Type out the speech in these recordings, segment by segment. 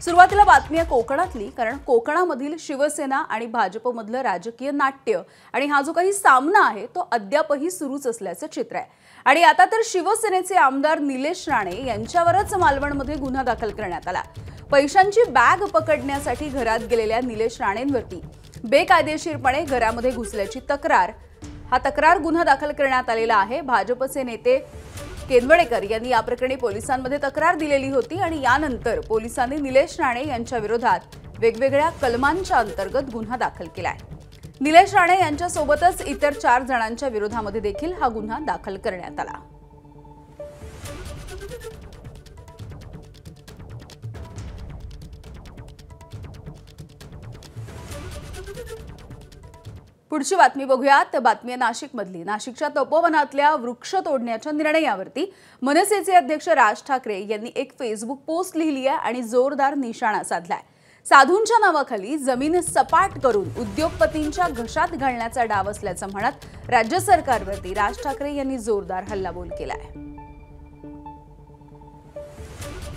सुरुवातीला बातमी आहे कोकणातली, कारण कोकणामधील शिवसेना आणि भाजपमधलं राजकीय नाट्य आणि हा जो काही सामना आहे तो अद्यापही सुरूच असल्याचं चित्र आहे। आणि आता तर शिवसेनेचे आमदार निलेश राणे यांच्यावरच मालवणमध्ये गुन्हा दाखल करण्यात आला। पैशांची बॅग पकडण्यासाठी घरात गेलेल्या निलेश राणेंवरती बेकायदेशीरपणे घरामध्ये घुसल्याची तक्रार गुन्हा दाखल करण्यात आलेला आहे। भाजपचे नेते केंद्वडेकर यांनी या प्रकरणी पोलिसांमध्ये तक्रार दिलेली होती आणि यानंतर पोलिसांनी निलेश राणे यांच्या विरोधात वेगवेगळ्या कलमांच्या अंतर्गत गुन्हा दाखल केलाय। निलेश राणे यांच्या सोबतच इतर 4 जणांच्या विरोधामध्ये देखील हा गुन्हा दाखल करण्यात आला। पुढची बातमी बघूयात। बातमी आहे नाशिकमधली। नाशिकच्या तपोवनातल्या वृक्ष तोडण्याच्या निर्णयावरती मनसेचे अध्यक्ष राज ठाकरे यांनी एक फेसबुक पोस्ट लिहिली आहे आणि जोरदार निशाणा साधलाय। साधूंच्या नावाखाली जमीन सपाट करून उद्योगपतींच्या घशात घालण्याचा डाव असल्याचं म्हणत राज्य सरकारवरती राज ठाकरे यांनी जोरदार हल्लाबोल केलाय।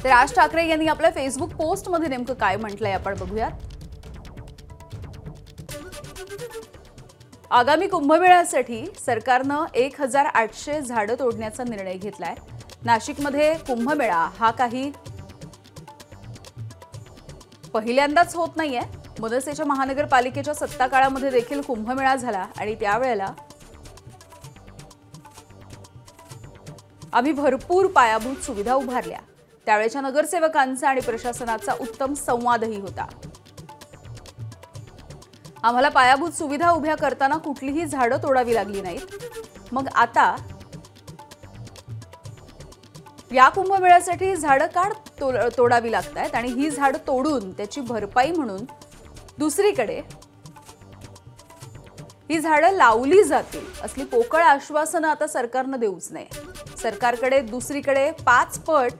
तर राज ठाकरे यांनी आपल्या फेसबुक पोस्टमध्ये नेमकं काय म्हटलंय आपण बघूयात। आगामी कुंभमेळ्यासाठी सरकारनं 1800 झाडं तोडण्याचा निर्णय घेतलाय। नाशिकमध्ये कुंभमेळा हा काही पहिल्यांदाच होत नाहीये। मनसेच्या महानगरपालिकेच्या सत्ता काळामध्ये देखील कुंभमेळा झाला आणि त्यावेळेला आम्ही भरपूर पायाभूत सुविधा उभारल्या। त्यावेळेच्या नगरसेवकांचा आणि प्रशासनाचा उत्तम संवादही होता। आम्हाला पायाभूत सुविधा उभ्या करताना कुठलीही झाडं तोडावी लागली नाहीत। मग आता या कुंभमेळ्यासाठी झाडं का तोडावी लागतात आणि ही झाडं तोडून त्याची भरपाई म्हणून दुसरीकडे ही झाडं लावली जातील असली पोकळ आश्वासनं आता सरकारनं देऊच नये। सरकारकडे दुसरीकडे 5 पट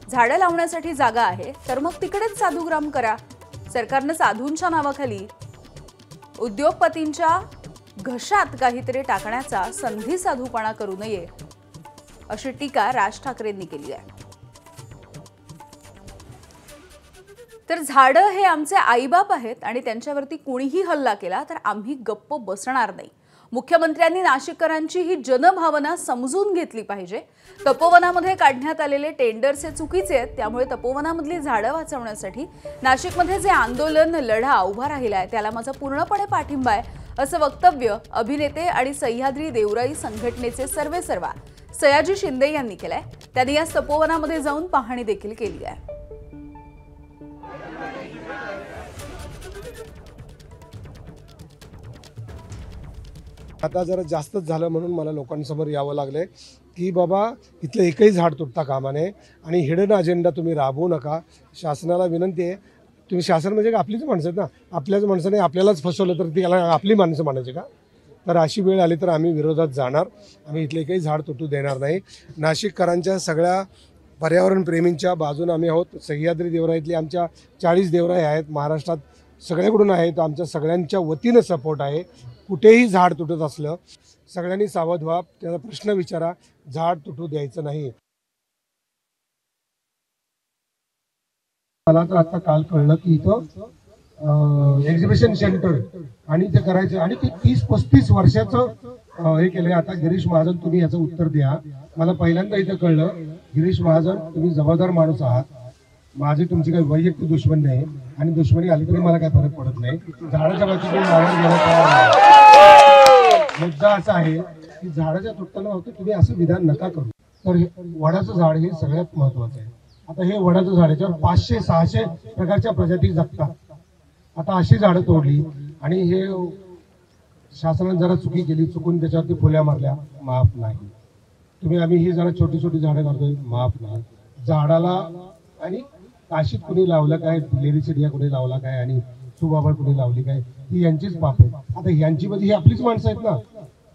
झाडं लावण्यासाठी जागा आहे, तर मग तिकडेच साधूग्राम करा। सरकारनं साधूंच्या नावाखाली उद्योगपतींच्या घशात काहीतरी टाकण्याचा संधी साधूपणा करू नये अशी टीका राज ठाकरेंनी केली आहे। तर झाडं हे आमचे आईबाप आहेत आणि त्यांच्यावरती कोणीही हल्ला केला तर आम्ही गप्प बसणार नाही। मुख्यमंत्र्यांनी नाशिककरांची ही जनभावना समजून घेतली पाहिजे। तपोवनामध्ये काढण्यात आलेले टेंडर्स हे चुकीचे आहेत, त्यामुळे तपोवनामधली झाडं वाचवण्यासाठी नाशिकमध्ये जे आंदोलन लढा उभा राहिला आहे त्याला माझा पूर्णपणे पाठिंबा आहे असं वक्तव्य अभिनेते आणि सह्याद्री देवराई संघटनेचे सर्वेसर्वा सयाजी शिंदे यांनी केलंय। त्यांनी या तपोवनामध्ये जाऊन पाहणी देखील केली आहे। आता जरा जास्तच झालं म्हणून मला लोकांसमोर यावं लागलंय की बाबा इथलं एकही झाड तुटता कामा नये आणि हिडन अजेंडा तुम्ही राबवू नका। शासनाला विनंती आहे, तुम्ही शासन म्हणजे का आपलीच माणसं आहेत ना, आपल्याच माणसाने आपल्यालाच फसवलं तर त्याला आपली माणसं म्हणायची का? तर अशी वेळ आली तर आम्ही विरोधात जाणार। आम्ही इथलं एकही झाड तुटू देणार नाही। नाशिककरांच्या सगळ्या पर्यावरणप्रेमींच्या बाजूने आम्ही आहोत। सह्याद्री देवराईतली आमच्या 40 देवराई आहेत, महाराष्ट्रात सगळ्याकडून आहेत, आमच्या सगळ्यांच्या वतीनं सपोर्ट आहे। कुठेही झाड तुटत असलं सगळ्यांनी सावध व्हा, त्याचा प्रश्न विचारा, झाड तुटू द्यायचं नाही। मला तर आता काल कळलं की इथं एक्झिबिशन सेंटर आणि ते करायचं आणि ते 30-35 वर्षाचं हे केलंय। आता गिरीश महाजन तुम्ही याचं उत्तर द्या। मला पहिल्यांदा इथं कळलं गिरीश महाजन तुम्ही जबाबदार माणूस आहात, माझी तुमची काही वैयक्तिक दुश्मन नाही आणि दुश्मनी आली तरी मला काही फरक पडत नाही। झाडाच्या बाजूने मावळ गेलं मुद्दा असा आहे की झाडाच्या तुटताना होतं तुम्ही असं विधान नका करू। तर वडाचं झाड हे सगळ्यात महत्वाचं आहे। आता हे वडाचं झाड याच्यावर 500-600 प्रकारच्या प्रजाती जगतात। आता अशी झाडं तोडली आणि हे शासनाने जरा चुकी केली, चुकून त्याच्यावरती फुल्या मारल्या, माफ नाही। तुम्ही आम्ही ही जरा छोटी छोटी झाडं करतोय, माफ नाही। झाडाला आणि काशीत कुणी लावलं काय, लेडीची डिया कुणी लावला काय आणि सुबाबळ कुणी लावली काय, ही यांचीच पाप आहे। आता यांची मध्ये ही आपलीच माणसं आहेत ना,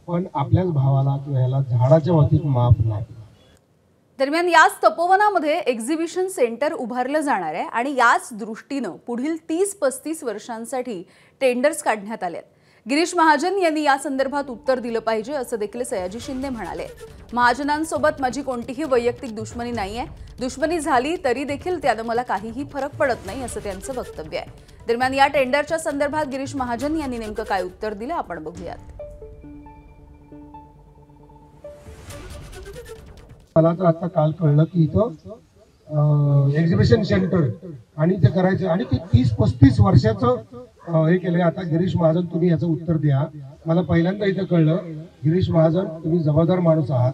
पण आपल्याच भावाला किंवा ह्याला झाडाच्या बाबतीत माफ नाही। दरम्यान याच तपोवनामध्ये एक्झिबिशन सेंटर उभारलं जाणार आहे आणि याच दृष्टीनं पुढील 30-35 वर्षांसाठी टेंडर्स काढण्यात आलेत। गिरीश महाजन यांनी या संदर्भात उत्तर दिलं पाहिजे असं देखील सयाजी शिंदे म्हणाले. महाजनांसोबत माझी कोणतीही वैयक्तिक दुश्मनी नाहीये. दुश्मनी झाली तरी देखील त्यानं मला काहीही फरक पडत नाही असं त्यांचं वक्तव्य आहे. दरम्यान या टेंडरच्या संदर्भात गिरीश महाजन यांनी नेमकं काय उत्तर दिलं आपण बघूयात. मला तर आता काल कळलं की इथं एक्झिबिशन सेंटर आणि ते करायचं आणि ते 30-35 वर्षाचं हे केलंय. आता गिरीश महाजन तुम्ही याचं उत्तर द्या. मला पहिल्यांदा इथं कळलं गिरीश महाजन तुम्ही जबाबदार माणूस आहात.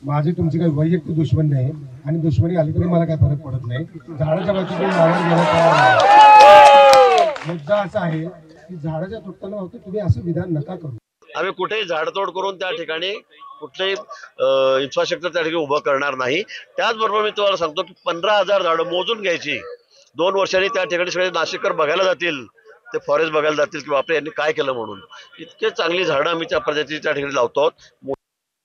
माझी तुमची काही वैयक्तिक दुश्मन नाही आणि दुश्मनी आली तरी मला काही फरक पडत नाही. झाडाच्या बाजूने मागायला गेलं तर मुद्दा असा आहे की झाडाच्या तुटताना फक्त तुम्ही असं विधान नका करू. आम्ही कुठेही झाडतोड करून त्या ठिकाणी कुठलेही इन्फ्रास्ट्रक्चर त्या ठिकाणी उभं करणार नाही. त्याचबरोबर मी तुम्हाला सांगतो की 15,000 झाडं मोजून घ्यायची. 2 वर्षांनी त्या ठिकाणी सगळे नाशिककर बघायला जातील, ते फॉरेस्ट बघायला जातील की बापरे यांनी काय केलं म्हणून. इतके चांगली झाडं आम्ही त्या प्रजातीची त्या ठिकाणी लावतो.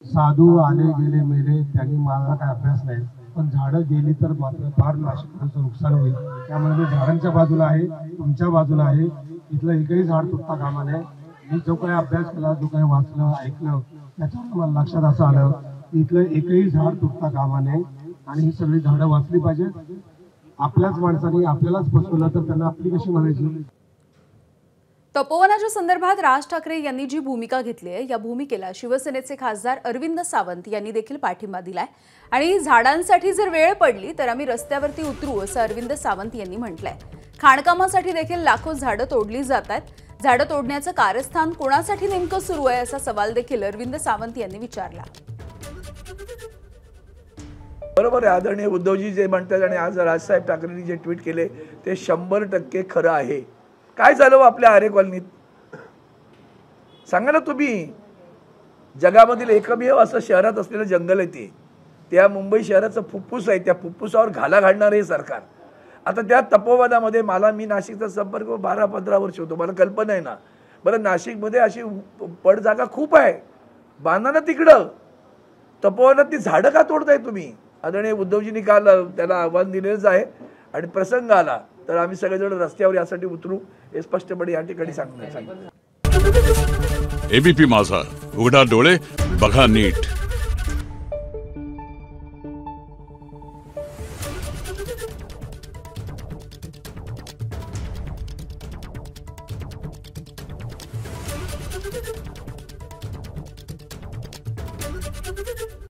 साधू आले गेले मेले त्यांनी माझा काय अभ्यास नाही, पण झाडं गेली तर मात्र फार नाशिकचं नुकसान होईल. त्यामुळे मी झाडांच्या बाजूला आहे, तुमच्या बाजूला आहे. इथलं एकही झाड तुटता कामा नये. मी जो काही अभ्यास केला, जो काही वाचलं ऐकलं त्याच्यावर मला लक्षात असं आलं की इथलं एकही झाड तुटता कामा नये आणि ही सगळी झाडं वाचली पाहिजेत. आपल्याच माणसाने आपल्यालाच फसवलं तर त्यांना आपली कशी म्हणायची. तपोवनाच्या संदर्भात राज ठाकरे यांनी जी भूमिका घेतली आहे या भूमिकेला शिवसेनेचे खासदार अरविंद सावंत यांनी देखील पाठिंबा दिलाय आणि झाडांसाठी जर वेळ पडली तर आम्ही रस्त्यावरती उतरू असं अरविंद सावंत यांनी म्हटलंय. खाणकामासाठी देखील लाखो झाडं तोडली जात आहेत. झाडं तोडण्याचं कारस्थान कोणासाठी नेमकं सुरू आहे असा सवाल देखील अरविंद सावंत यांनी विचारला. बरोबर आहे. आदरणीय उद्धवजी जे म्हणतात आणि आज राजसाहेब ठाकरेंनी जे ट्विट केले ते 100% खरं आहे. काय झालं आपल्या आरे कॉलनीत सांगा ना तुम्ही. जगामधील एकमेव असं शहरात असलेलं जंगल आहे ते. त्या मुंबई शहराचं फुफ्फुस आहे. त्या फुफ्फुसावर घाला घालणार हे सरकार. आता त्या तपोवनामध्ये मी नाशिकचा संपर्क 12-15 वर्ष होतो. मला कल्पना आहे ना. बरं नाशिकमध्ये अशी पड जागा खूप आहे. बांधा ना तिकडं. तपोवनात ती झाडं का तोडताय तुम्ही. आदरणीय उद्धवजींनी काल त्याला आव्हान दिलेलंच आहे आणि प्रसंग आला तर आम्ही सगळेजण रस्त्यावर यासाठी उतरू हे स्पष्टपणे या ठिकाणी सांगितलं. एबीपी माझा, उघडा डोळे बघा नीट. Thank you.